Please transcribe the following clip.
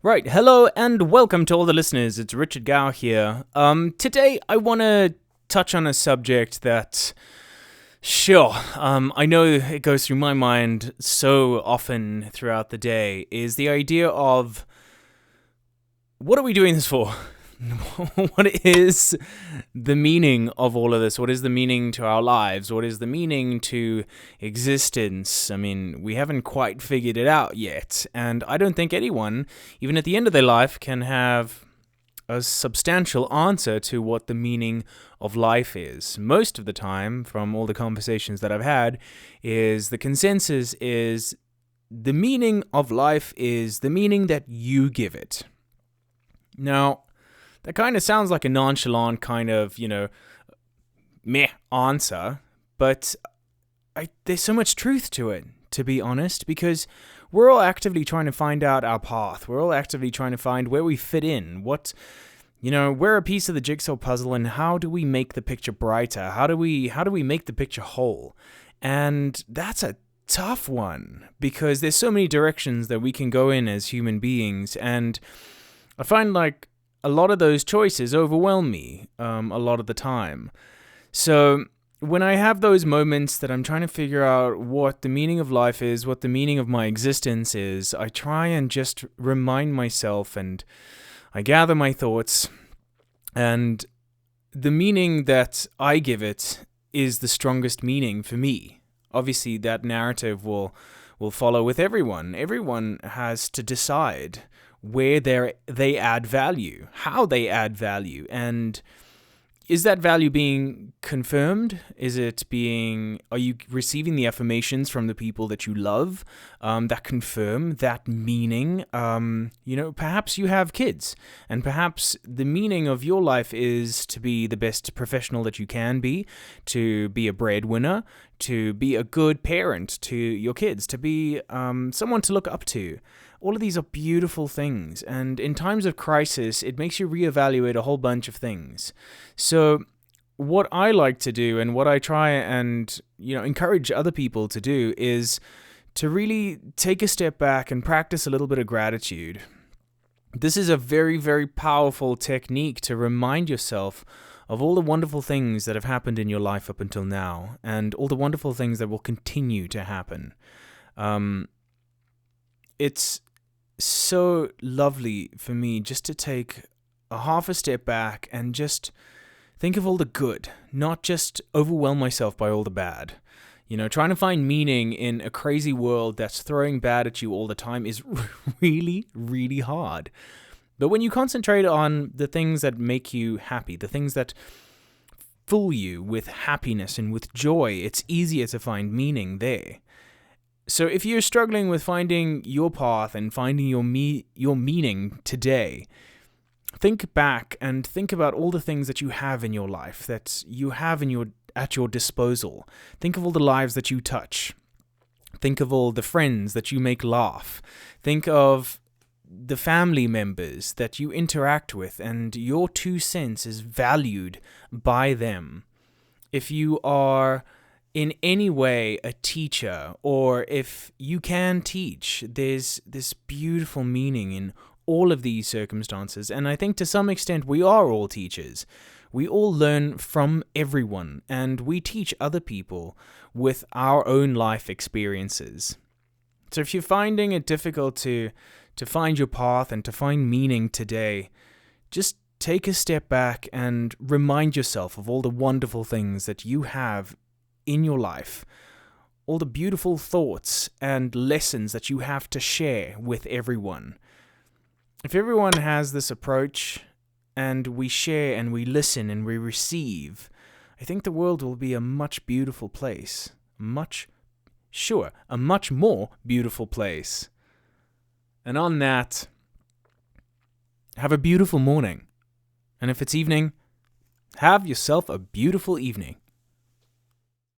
Right, hello and welcome to all the listeners. It's Richard Gow here. Today I want to touch on a subject that, I know it goes through my mind so often throughout the day, is the idea of what are we doing this for? What is the meaning of all of this? What is the meaning to our lives? What is the meaning to existence? I mean, we haven't quite figured it out yet. And I don't think anyone, even at the end of their life, can have a substantial answer to what the meaning of life is. Most of the time, from all the conversations that I've had, is the consensus is the meaning of life is the meaning that you give it. Now, that kind of sounds like a nonchalant kind of, meh answer, but there's so much truth to it, to be honest, because we're all actively trying to find out our path. We're all actively trying to find where we fit in, we're a piece of the jigsaw puzzle, and how do we make the picture brighter? How do we make the picture whole? And that's a tough one, because there's so many directions that we can go in as human beings, and I find like a lot of those choices overwhelm me a lot of the time. So when I have those moments that I'm trying to figure out what the meaning of life is, what the meaning of my existence is, I try and just remind myself, and I gather my thoughts, and the meaning that I give it is the strongest meaning for me. Obviously, that narrative will follow with everyone. Everyone has to decide where they add value, how they add value, and is that value being confirmed? Are you receiving the affirmations from the people that you love that confirm that meaning? Perhaps you have kids, and perhaps the meaning of your life is to be the best professional that you can be, to be a breadwinner, to be a good parent to your kids, to be someone to look up to. All of these are beautiful things, and in times of crisis, it makes you reevaluate a whole bunch of things. So what I like to do, and what I try and encourage other people to do, is to really take a step back and practice a little bit of gratitude. This is a very, very powerful technique to remind yourself of all the wonderful things that have happened in your life up until now, and all the wonderful things that will continue to happen. It's so lovely for me just to take a half a step back and just think of all the good, not just overwhelm myself by all the bad. Trying to find meaning in a crazy world that's throwing bad at you all the time is really, really hard. But when you concentrate on the things that make you happy, the things that fill you with happiness and with joy, it's easier to find meaning there. So if you're struggling with finding your path and finding your meaning today, think back and think about all the things that you have in your life, that you have at your disposal. Think of all the lives that you touch. Think of all the friends that you make laugh. Think of the family members that you interact with, and your 2 cents is valued by them. If you are in any way a teacher, or if you can teach, there's this beautiful meaning in all of these circumstances. And I think to some extent we are all teachers. We all learn from everyone, and we teach other people with our own life experiences. So if you're finding it difficult to find your path and to find meaning today, just take a step back and remind yourself of all the wonderful things that you have in your life, all the beautiful thoughts and lessons that you have to share with everyone. If everyone has this approach, and we share and we listen and we receive, I think the world will be a much beautiful place. A much more beautiful place. And on that, have a beautiful morning. And if it's evening, have yourself a beautiful evening.